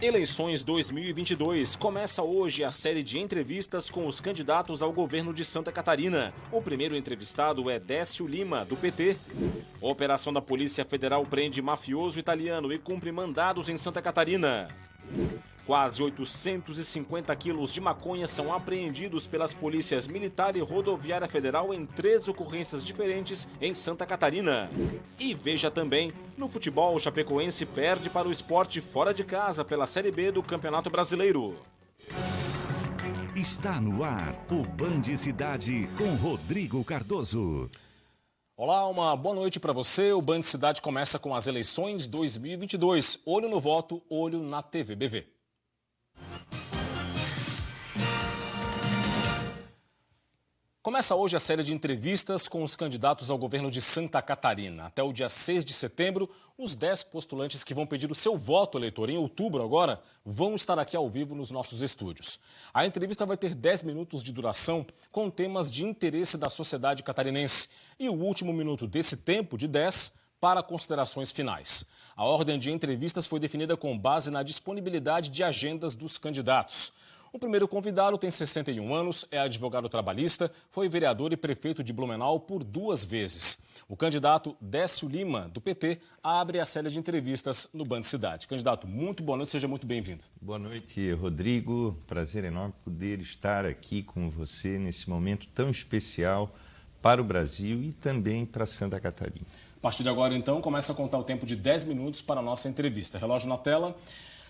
Eleições 2022. Começa hoje a série de entrevistas com os candidatos ao governo de Santa Catarina. O primeiro entrevistado é Décio Lima, do PT. A operação da Polícia Federal prende mafioso italiano e cumpre mandados em Santa Catarina. Quase 850 quilos de maconha são apreendidos pelas polícias Militar e Rodoviária Federal em 3 ocorrências diferentes em Santa Catarina. E veja também, no futebol, o Chapecoense perde para o Sport fora de casa pela Série B do Campeonato Brasileiro. Está no ar o Band Cidade com Rodrigo Cardoso. Olá, uma boa noite para você. O Band Cidade começa com as eleições 2022. Olho no voto, olho na TVBV. Começa hoje a série de entrevistas com os candidatos ao governo de Santa Catarina. Até o dia 6 de setembro, os 10 postulantes que vão pedir o seu voto, eleitor, em outubro agora, vão estar aqui ao vivo nos nossos estúdios. A entrevista vai ter 10 minutos de duração com temas de interesse da sociedade catarinense. E o último minuto desse tempo, de 10, para considerações finais. A ordem de entrevistas foi definida com base na disponibilidade de agendas dos candidatos. O primeiro convidado tem 61 anos, é advogado trabalhista, foi vereador e prefeito de Blumenau por 2 vezes. O candidato Décio Lima, do PT, abre a série de entrevistas no Band Cidade. Candidato, muito boa noite, seja muito bem-vindo. Boa noite, Rodrigo. Prazer enorme poder estar aqui com você nesse momento tão especial para o Brasil e também para Santa Catarina. A partir de agora, então, começa a contar o tempo de 10 minutos para a nossa entrevista. Relógio na tela.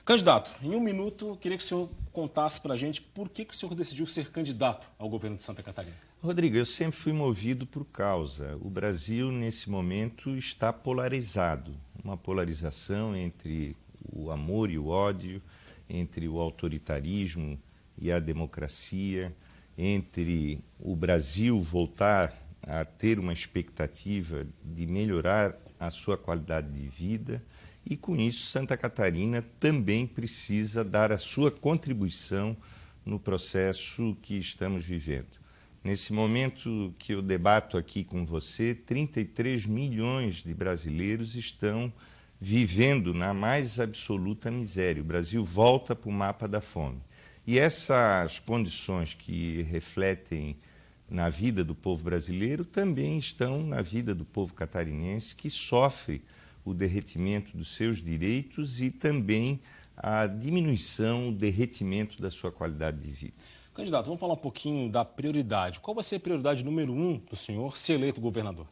Candidato, em 1 minuto, queria que o senhor contasse para a gente por que o senhor decidiu ser candidato ao governo de Santa Catarina. Rodrigo, eu sempre fui movido por causa. O Brasil, nesse momento, está polarizado. Uma polarização entre o amor e o ódio, entre o autoritarismo e a democracia, entre o Brasil voltar a ter uma expectativa de melhorar a sua qualidade de vida. E, com isso, Santa Catarina também precisa dar a sua contribuição no processo que estamos vivendo. Nesse momento que eu debato aqui com você, 33 milhões de brasileiros estão vivendo na mais absoluta miséria. O Brasil volta para o mapa da fome. E essas condições que refletem na vida do povo brasileiro também estão na vida do povo catarinense, que sofre o derretimento dos seus direitos e também a diminuição, o derretimento da sua qualidade de vida. Candidato, vamos falar um pouquinho da prioridade. Qual vai ser a prioridade número 1 do senhor se eleito governador?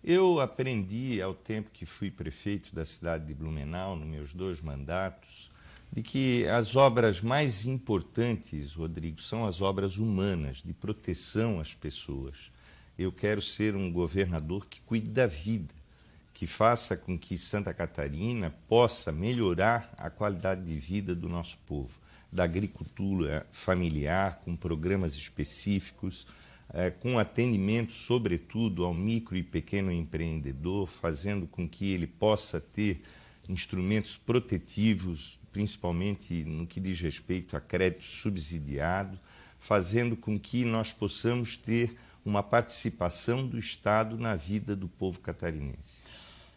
Eu aprendi ao tempo que fui prefeito da cidade de Blumenau, nos meus 2 mandatos, de que as obras mais importantes, Rodrigo, são as obras humanas, de proteção às pessoas. Eu quero ser um governador que cuide da vida, que faça com que Santa Catarina possa melhorar a qualidade de vida do nosso povo, da agricultura familiar, com programas específicos, com atendimento, sobretudo, ao micro e pequeno empreendedor, fazendo com que ele possa ter instrumentos protetivos, principalmente no que diz respeito a crédito subsidiado, fazendo com que nós possamos ter uma participação do Estado na vida do povo catarinense.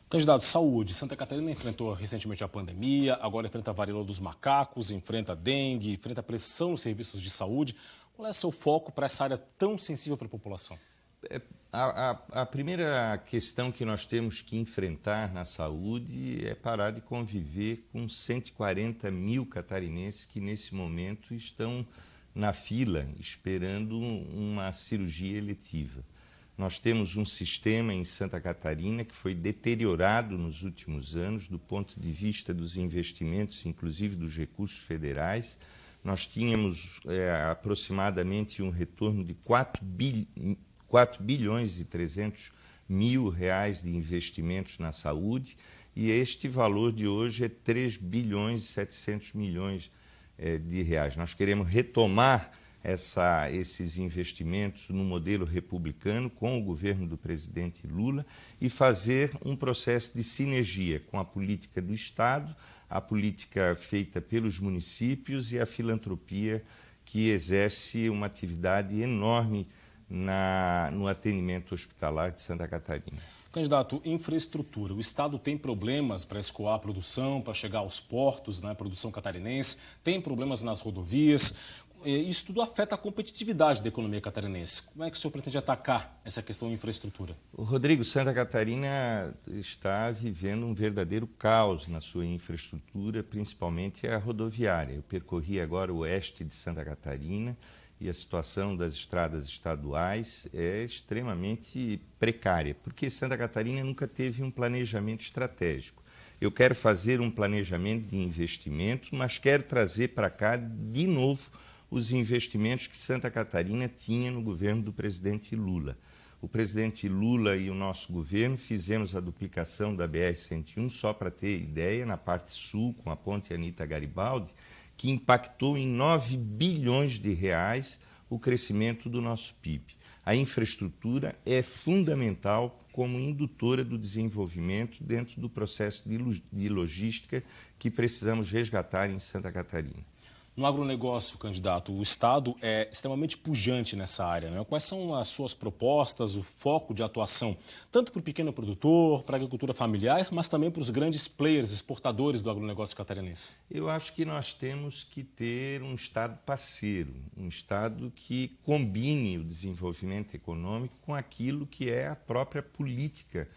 Candidato, saúde. Santa Catarina enfrentou recentemente a pandemia, agora enfrenta a varíola dos macacos, enfrenta a dengue, enfrenta a pressão nos serviços de saúde. Qual é o seu foco para essa área tão sensível para a população? A primeira questão que nós temos que enfrentar na saúde é parar de conviver com 140 mil catarinenses que, nesse momento, estão na fila esperando uma cirurgia eletiva. Nós temos um sistema em Santa Catarina que foi deteriorado nos últimos anos do ponto de vista dos investimentos, inclusive dos recursos federais. Nós tínhamos aproximadamente um retorno de 4 bilhões e 300 mil reais de investimentos na saúde e este valor de hoje é 3 bilhões e 700 milhões de reais. Nós queremos retomar esses investimentos no modelo republicano com o governo do presidente Lula e fazer um processo de sinergia com a política do Estado, a política feita pelos municípios e a filantropia que exerce uma atividade enorme no atendimento hospitalar de Santa Catarina. Candidato, infraestrutura. O Estado tem problemas para escoar a produção, para chegar aos portos, né, produção catarinense, tem problemas nas rodovias. Isso tudo afeta a competitividade da economia catarinense. Como é que o senhor pretende atacar essa questão de infraestrutura? Rodrigo, Santa Catarina está vivendo um verdadeiro caos na sua infraestrutura, principalmente a rodoviária. Eu percorri agora o oeste de Santa Catarina e a situação das estradas estaduais é extremamente precária, porque Santa Catarina nunca teve um planejamento estratégico. Eu quero fazer um planejamento de investimentos, mas quero trazer para cá de novo os investimentos que Santa Catarina tinha no governo do presidente Lula. O presidente Lula e o nosso governo fizemos a duplicação da BR-101, só para ter ideia, na parte sul, com a ponte Anita Garibaldi, que impactou em 9 bilhões de reais o crescimento do nosso PIB. A infraestrutura é fundamental como indutora do desenvolvimento dentro do processo de logística que precisamos resgatar em Santa Catarina. No agronegócio, candidato, o Estado é extremamente pujante nessa área, né? Quais são as suas propostas, o foco de atuação, tanto para o pequeno produtor, para a agricultura familiar, mas também para os grandes players, exportadores do agronegócio catarinense? Eu acho que nós temos que ter um Estado parceiro, um Estado que combine o desenvolvimento econômico com aquilo que é a própria política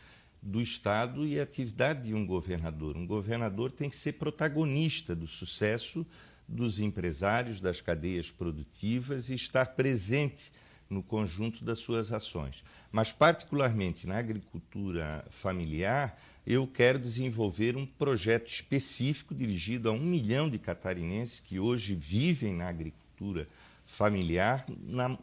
do Estado e a atividade de um governador. Um governador tem que ser protagonista do sucesso dos empresários, das cadeias produtivas e estar presente no conjunto das suas ações. Mas, particularmente na agricultura familiar, eu quero desenvolver um projeto específico dirigido a 1 milhão de catarinenses que hoje vivem na agricultura familiar,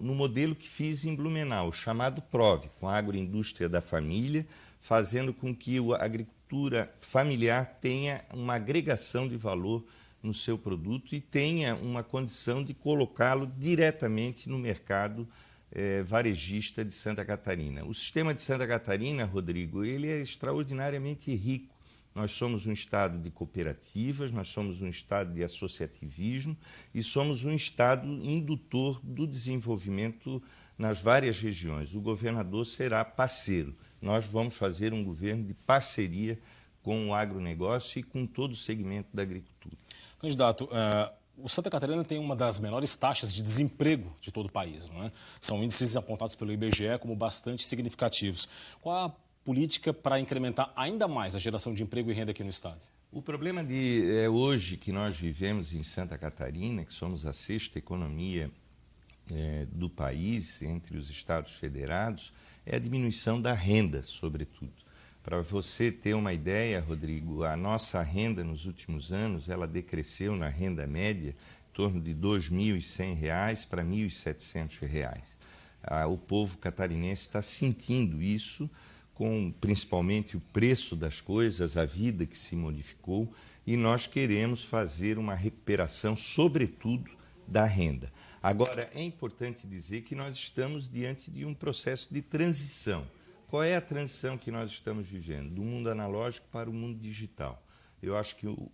no modelo que fiz em Blumenau, chamado PROVE, com a agroindústria da família, fazendo com que a agricultura familiar tenha uma agregação de valor no seu produto e tenha uma condição de colocá-lo diretamente no mercado varejista de Santa Catarina. O sistema de Santa Catarina, Rodrigo, ele é extraordinariamente rico. Nós somos um estado de cooperativas, nós somos um estado de associativismo e somos um estado indutor do desenvolvimento nas várias regiões. O governador será parceiro. Nós vamos fazer um governo de parceria com o agronegócio e com todo o segmento da agricultura. Candidato, o Santa Catarina tem uma das menores taxas de desemprego de todo o país, não é? São índices apontados pelo IBGE como bastante significativos. Qual a política para incrementar ainda mais a geração de emprego e renda aqui no estado? O problema hoje que nós vivemos em Santa Catarina, que somos a 6ª economia do país, entre os estados federados, é a diminuição da renda, sobretudo. Para você ter uma ideia, Rodrigo, a nossa renda nos últimos anos, ela decresceu na renda média em torno de R$ 2.100 para R$ 1.700. O povo catarinense está sentindo isso, com principalmente o preço das coisas, a vida que se modificou, e nós queremos fazer uma recuperação, sobretudo, da renda. Agora, é importante dizer que nós estamos diante de um processo de transição. Qual é a transição que nós estamos vivendo? Do mundo analógico para o mundo digital. Eu acho que o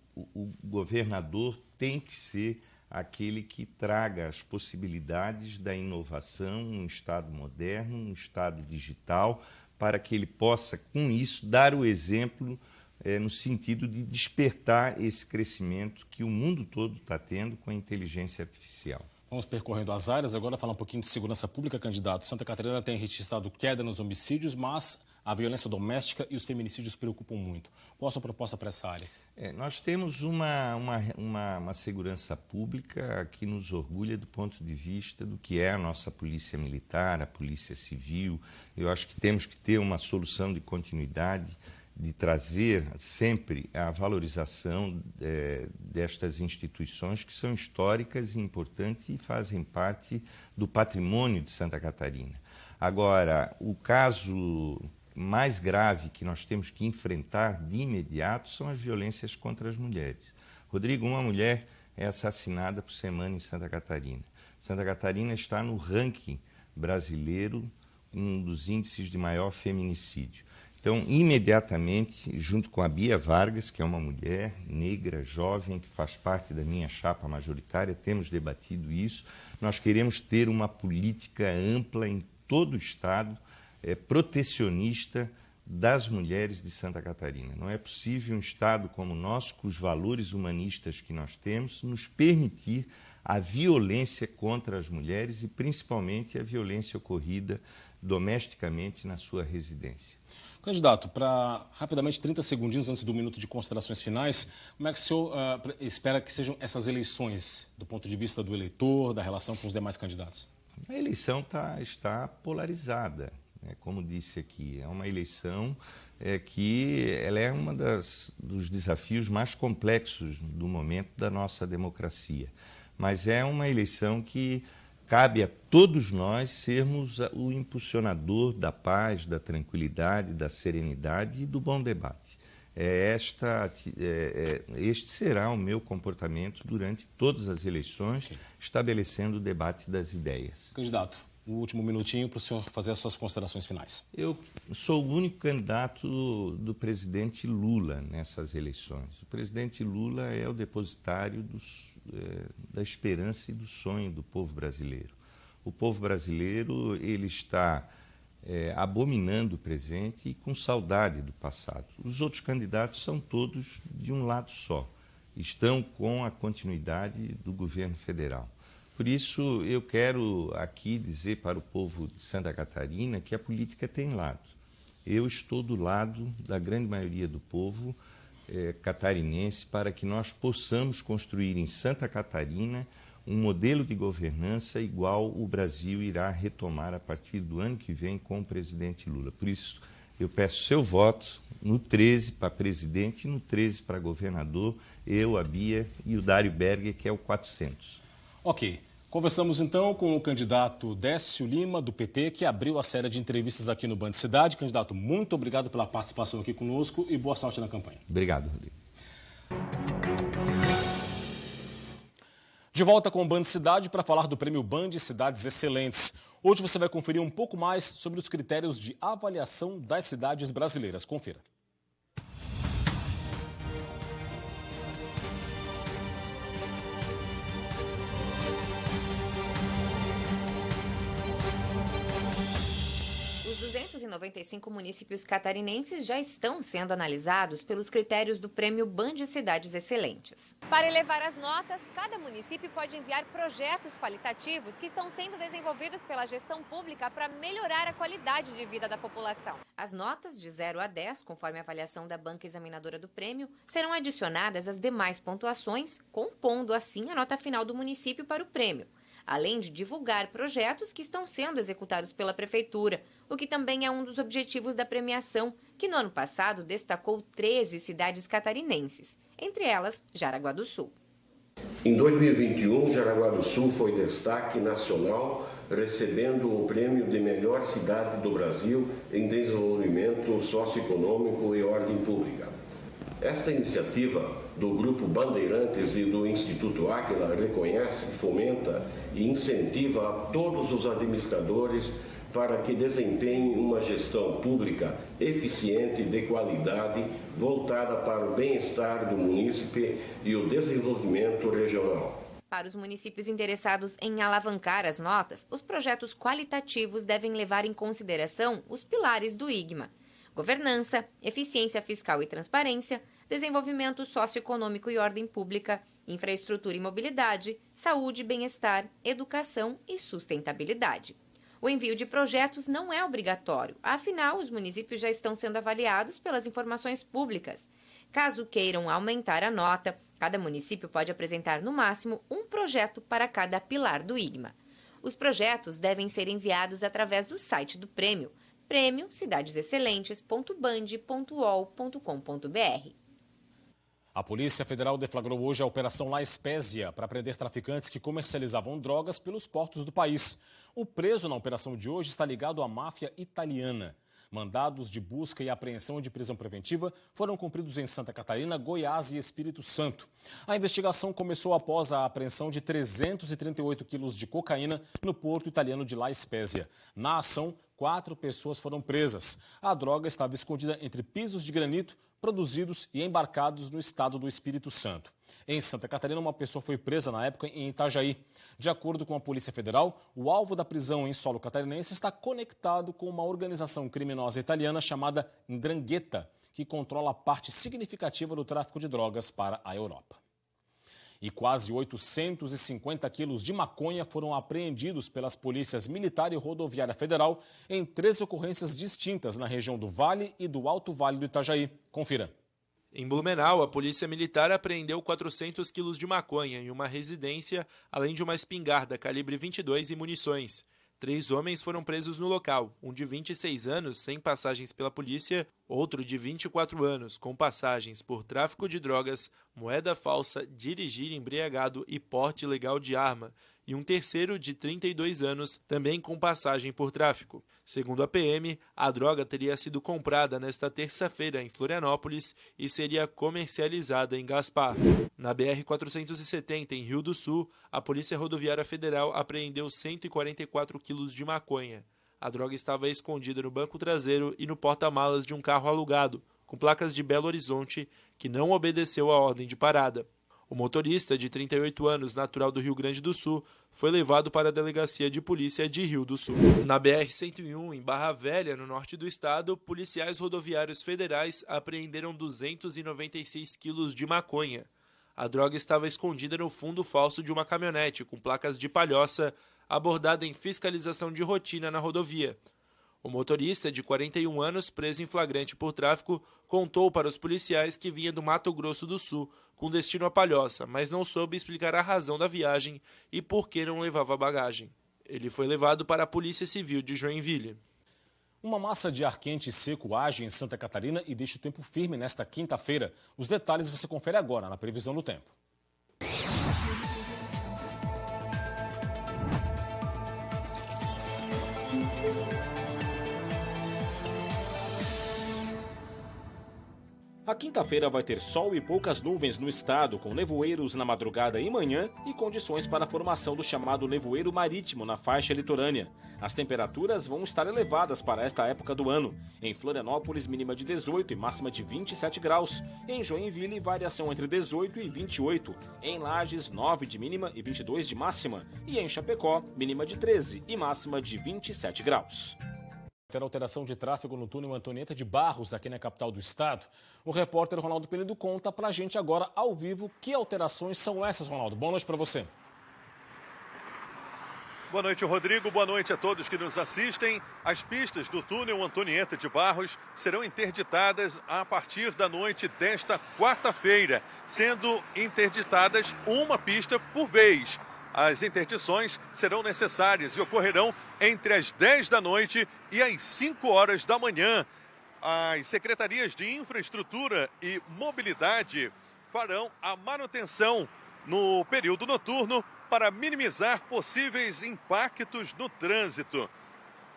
governador tem que ser aquele que traga as possibilidades da inovação, um Estado moderno, um Estado digital, para que ele possa, com isso, dar o exemplo no sentido de despertar esse crescimento que o mundo todo está tendo com a inteligência artificial. Vamos percorrendo as áreas, agora falar um pouquinho de segurança pública, candidato. Santa Catarina tem registrado queda nos homicídios, mas a violência doméstica e os feminicídios preocupam muito. Qual a sua proposta para essa área? Nós temos uma segurança pública que nos orgulha do ponto de vista do que é a nossa polícia militar, a polícia civil. Eu acho que temos que ter uma solução de continuidade, de trazer sempre a valorização destas instituições que são históricas e importantes e fazem parte do patrimônio de Santa Catarina. Agora, o caso mais grave que nós temos que enfrentar de imediato são as violências contra as mulheres. Rodrigo, uma mulher é assassinada por semana em Santa Catarina. Santa Catarina está no ranking brasileiro, um dos índices de maior feminicídio. Então, imediatamente, junto com a Bia Vargas, que é uma mulher negra, jovem, que faz parte da minha chapa majoritária, temos debatido isso. Nós queremos ter uma política ampla em todo o Estado, protecionista das mulheres de Santa Catarina. Não é possível um Estado como o nosso, com os valores humanistas que nós temos, nos permitir a violência contra as mulheres e principalmente a violência ocorrida domesticamente na sua residência. Candidato, para rapidamente 30 segundinhos antes do minuto de considerações finais, como é que o senhor espera que sejam essas eleições do ponto de vista do eleitor, da relação com os demais candidatos? A eleição está polarizada, né? Como disse aqui, é uma eleição que ela é um dos desafios mais complexos do momento da nossa democracia. Mas é uma eleição que cabe a todos nós sermos o impulsionador da paz, da tranquilidade, da serenidade e do bom debate. Este será o meu comportamento durante todas as eleições, estabelecendo o debate das ideias. Candidato, o último minutinho para o senhor fazer as suas considerações finais. Eu sou o único candidato do presidente Lula nessas eleições. O presidente Lula é o depositário da esperança e do sonho do povo brasileiro. O povo brasileiro ele está abominando o presente e com saudade do passado. Os outros candidatos são todos de um lado só, estão com a continuidade do governo federal. Por isso, eu quero aqui dizer para o povo de Santa Catarina que a política tem lado. Eu estou do lado da grande maioria do povo catarinense para que nós possamos construir em Santa Catarina um modelo de governança igual o Brasil irá retomar a partir do ano que vem com o presidente Lula. Por isso, eu peço seu voto no 13 para presidente e no 13 para governador, eu, a Bia e o Dário Berger, que é o 400. Ok. Conversamos então com o candidato Décio Lima, do PT, que abriu a série de entrevistas aqui no Band Cidade. Candidato, muito obrigado pela participação aqui conosco e boa sorte na campanha. Obrigado, Rodrigo. De volta com o Band Cidade para falar do Prêmio Band Cidades Excelentes. Hoje você vai conferir um pouco mais sobre os critérios de avaliação das cidades brasileiras. Confira. Os 295 municípios catarinenses já estão sendo analisados pelos critérios do Prêmio Band Cidades Excelentes. Para elevar as notas, cada município pode enviar projetos qualitativos que estão sendo desenvolvidos pela gestão pública para melhorar a qualidade de vida da população. As notas de 0 a 10, conforme a avaliação da banca examinadora do prêmio, serão adicionadas às demais pontuações, compondo assim a nota final do município para o prêmio, além de divulgar projetos que estão sendo executados pela Prefeitura, o que também é um dos objetivos da premiação, que no ano passado destacou 13 cidades catarinenses, entre elas Jaraguá do Sul. Em 2021, Jaraguá do Sul foi destaque nacional, recebendo o prêmio de melhor cidade do Brasil em desenvolvimento socioeconômico e ordem pública. Esta iniciativa do Grupo Bandeirantes e do Instituto Águila reconhece, fomenta e incentiva a todos os administradores para que desempenhem uma gestão pública eficiente, de qualidade, voltada para o bem-estar do munícipe e o desenvolvimento regional. Para os municípios interessados em alavancar as notas, os projetos qualitativos devem levar em consideração os pilares do IGMA: governança, eficiência fiscal e transparência, desenvolvimento socioeconômico e ordem pública, infraestrutura e mobilidade, saúde, bem-estar, educação e sustentabilidade. O envio de projetos não é obrigatório, afinal, os municípios já estão sendo avaliados pelas informações públicas. Caso queiram aumentar a nota, cada município pode apresentar no máximo um projeto para cada pilar do IGMA. Os projetos devem ser enviados através do site do prêmio, prêmio-cidadesexcelentes.band.ol.com.br. A Polícia Federal deflagrou hoje a Operação La Espésia para prender traficantes que comercializavam drogas pelos portos do país. O preso na operação de hoje está ligado à máfia italiana. Mandados de busca e apreensão de prisão preventiva foram cumpridos em Santa Catarina, Goiás e Espírito Santo. A investigação começou após a apreensão de 338 quilos de cocaína no porto italiano de La Spezia. Na ação, 4 pessoas foram presas. A droga estava escondida entre pisos de granito produzidos e embarcados no estado do Espírito Santo. Em Santa Catarina, uma pessoa foi presa na época em Itajaí. De acordo com a Polícia Federal, o alvo da prisão em solo catarinense está conectado com uma organização criminosa italiana chamada 'Ndrangheta, que controla parte significativa do tráfico de drogas para a Europa. E quase 850 quilos de maconha foram apreendidos pelas polícias militar e rodoviária federal em 3 ocorrências distintas na região do Vale e do Alto Vale do Itajaí. Confira. Em Blumenau, a polícia militar apreendeu 400 quilos de maconha em uma residência, além de uma espingarda calibre 22 e munições. 3 homens foram presos no local, um de 26 anos, sem passagens pela polícia, outro de 24 anos, com passagens por tráfico de drogas, moeda falsa, dirigir embriagado e porte ilegal de arma, e um terceiro de 32 anos, também com passagem por tráfico. Segundo a PM, a droga teria sido comprada nesta terça-feira em Florianópolis e seria comercializada em Gaspar. Na BR-470, em Rio do Sul, a Polícia Rodoviária Federal apreendeu 144 quilos de maconha. A droga estava escondida no banco traseiro e no porta-malas de um carro alugado, com placas de Belo Horizonte, que não obedeceu à ordem de parada. O motorista, de 38 anos, natural do Rio Grande do Sul, foi levado para a Delegacia de Polícia de Rio do Sul. Na BR-101, em Barra Velha, no norte do estado, policiais rodoviários federais apreenderam 296 quilos de maconha. A droga estava escondida no fundo falso de uma caminhonete com placas de Palhoça, abordada em fiscalização de rotina na rodovia. O motorista, de 41 anos, preso em flagrante por tráfico, contou para os policiais que vinha do Mato Grosso do Sul, com destino a Palhoça, mas não soube explicar a razão da viagem e por que não levava bagagem. Ele foi levado para a Polícia Civil de Joinville. Uma massa de ar quente e seco age em Santa Catarina e deixa o tempo firme nesta quinta-feira. Os detalhes você confere agora na previsão do tempo. A quinta-feira vai ter sol e poucas nuvens no estado, com nevoeiros na madrugada e manhã e condições para a formação do chamado nevoeiro marítimo na faixa litorânea. As temperaturas vão estar elevadas para esta época do ano. Em Florianópolis, mínima de 18 e máxima de 27 graus. Em Joinville, variação entre 18 e 28. Em Lages, 9 de mínima e 22 de máxima. E em Chapecó, mínima de 13 e máxima de 27 graus. Ter alteração de tráfego no túnel Antonieta de Barros, aqui na capital do estado. O repórter Ronaldo Penedo conta pra gente agora, ao vivo, que alterações são essas, Ronaldo. Boa noite para você. Boa noite, Rodrigo. Boa noite a todos que nos assistem. As pistas do túnel Antonieta de Barros serão interditadas a partir da noite desta quarta-feira, sendo interditadas uma pista por vez. As interdições serão necessárias e ocorrerão entre as 10 da noite e as 5 horas da manhã. As secretarias de Infraestrutura e Mobilidade farão a manutenção no período noturno para minimizar possíveis impactos no trânsito.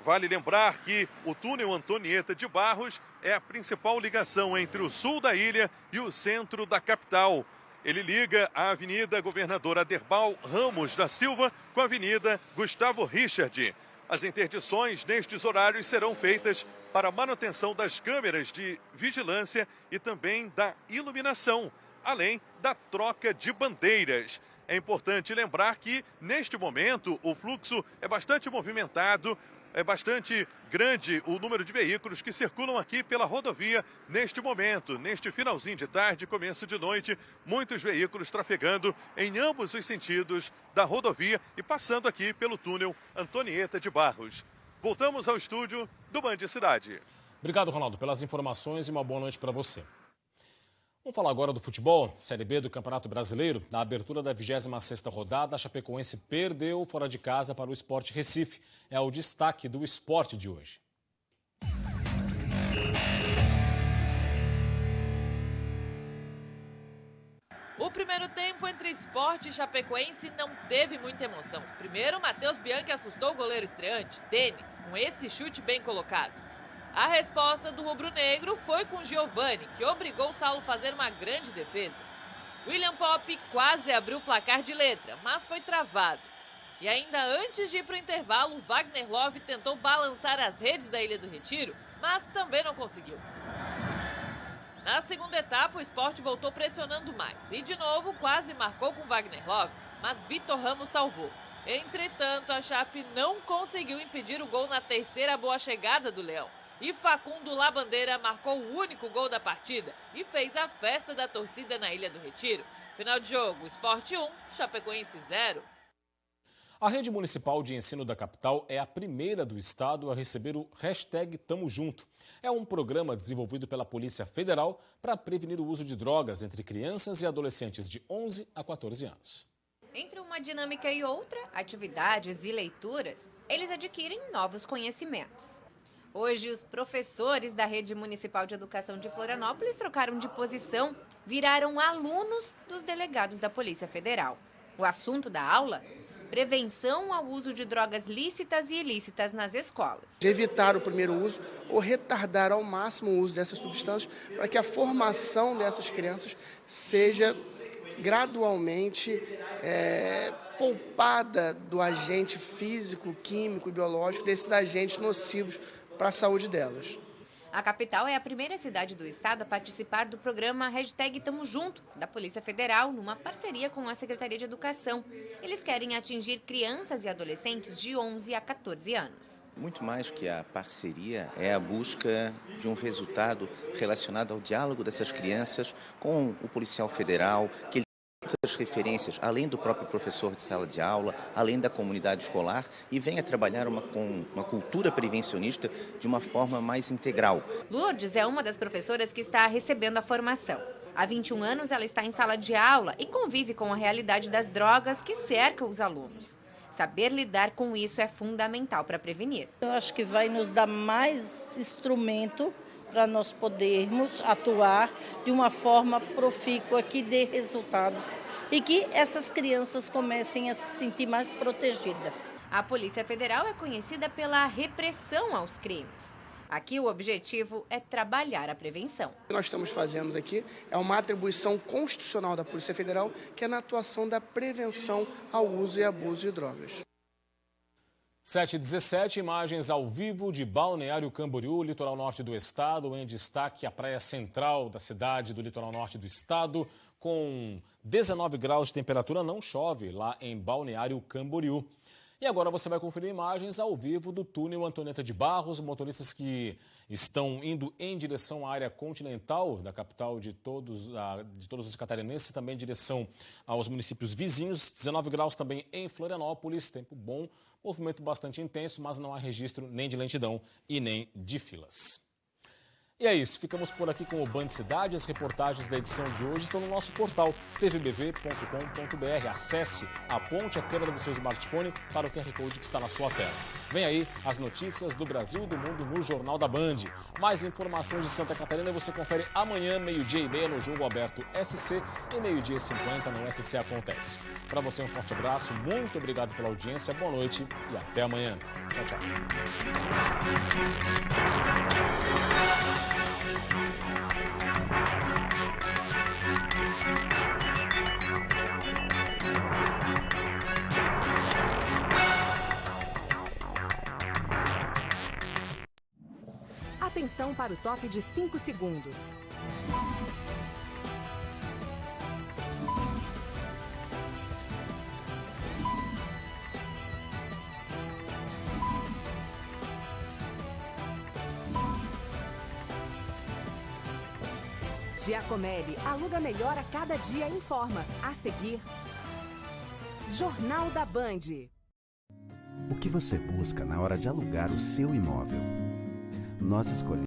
Vale lembrar que o túnel Antonieta de Barros é a principal ligação entre o sul da ilha e o centro da capital. Ele liga a Avenida Governador Aderbal Ramos da Silva com a Avenida Gustavo Richard. As interdições nestes horários serão feitas para a manutenção das câmeras de vigilância e também da iluminação, além da troca de bandeiras. É importante lembrar que, neste momento, o fluxo é bastante movimentado, é bastante grande o número de veículos que circulam aqui pela rodovia neste momento, neste finalzinho de tarde, começo de noite, muitos veículos trafegando em ambos os sentidos da rodovia e passando aqui pelo túnel Antonieta de Barros. Voltamos ao estúdio do Band Cidade. Obrigado, Ronaldo, pelas informações e uma boa noite para você. Vamos falar agora do futebol, Série B do Campeonato Brasileiro. Na abertura da 26ª rodada, a Chapecoense perdeu fora de casa para o Sport Recife. É o destaque do esporte de hoje. O primeiro tempo entre Sport e Chapecoense não teve muita emoção. Primeiro, Matheus Bianchi assustou o goleiro estreante, Denis, com esse chute bem colocado. A resposta do rubro-negro foi com Giovani, que obrigou o Saulo a fazer uma grande defesa. William Popp quase abriu o placar de letra, mas foi travado. E ainda antes de ir para o intervalo, Wagner Love tentou balançar as redes da Ilha do Retiro, mas também não conseguiu. Na segunda etapa, o Sport voltou pressionando mais e, de novo, quase marcou com Wagner Love, mas Vitor Ramos salvou. Entretanto, a Chape não conseguiu impedir o gol na terceira boa chegada do Leão. E Facundo Labandeira marcou o único gol da partida e fez a festa da torcida na Ilha do Retiro. Final de jogo, Sport 1, Chapecoense 0. A rede municipal de ensino da capital é a primeira do estado a receber o hashtag Tamo Junto. É um programa desenvolvido pela Polícia Federal para prevenir o uso de drogas entre crianças e adolescentes de 11 a 14 anos. Entre uma dinâmica e outra, atividades e leituras, eles adquirem novos conhecimentos. Hoje, os professores da Rede Municipal de Educação de Florianópolis trocaram de posição, viraram alunos dos delegados da Polícia Federal. O assunto da aula? Prevenção ao uso de drogas lícitas e ilícitas nas escolas. Evitar o primeiro uso ou retardar ao máximo o uso dessas substâncias para que a formação dessas crianças seja gradualmente poupada do agente físico, químico e biológico, desses agentes nocivos para a saúde delas. A capital é a primeira cidade do estado a participar do programa hashtag Tamo Junto, da Polícia Federal, numa parceria com a Secretaria de Educação. Eles querem atingir crianças e adolescentes de 11 a 14 anos. Muito mais que a parceria, é a busca de um resultado relacionado ao diálogo dessas crianças com o policial federal, que ele muitas referências, além do próprio professor de sala de aula, além da comunidade escolar, e venha trabalhar com uma cultura prevencionista de uma forma mais integral. Lourdes é uma das professoras que está recebendo a formação. Há 21 anos ela está em sala de aula e convive com a realidade das drogas que cercam os alunos. Saber lidar com isso é fundamental para prevenir. Eu acho que vai nos dar mais instrumento para nós podermos atuar de uma forma profícua que dê resultados e que essas crianças comecem a se sentir mais protegidas. A Polícia Federal é conhecida pela repressão aos crimes. Aqui o objetivo é trabalhar a prevenção. O que nós estamos fazendo aqui é uma atribuição constitucional da Polícia Federal, que é na atuação da prevenção ao uso e abuso de drogas. 7h17, imagens ao vivo de Balneário Camboriú, litoral norte do estado. Em destaque, a praia central da cidade do litoral norte do estado, com 19 graus de temperatura, não chove lá em Balneário Camboriú. E agora você vai conferir imagens ao vivo do túnel Antonieta de Barros, motoristas que estão indo em direção à área continental da capital de todos os catarinenses, também em direção aos municípios vizinhos. 19 graus também em Florianópolis, tempo bom, movimento bastante intenso, mas não há registro nem de lentidão e nem de filas. E é isso, ficamos por aqui com o Band Cidade. As reportagens da edição de hoje estão no nosso portal tvbv.com.br. Acesse, aponte a câmera do seu smartphone para o QR Code que está na sua tela. Vem aí as notícias do Brasil e do mundo no Jornal da Band. Mais informações de Santa Catarina você confere amanhã, 12h30, no Jogo Aberto SC e 12h50 no SC Acontece. Para você um forte abraço, muito obrigado pela audiência, boa noite e até amanhã. Tchau, tchau. Atenção para o top de 5 segundos. Giacomelli, aluga melhor a cada dia, informa. A seguir, Jornal da Band. O que você busca na hora de alugar o seu imóvel? Nós escolhemos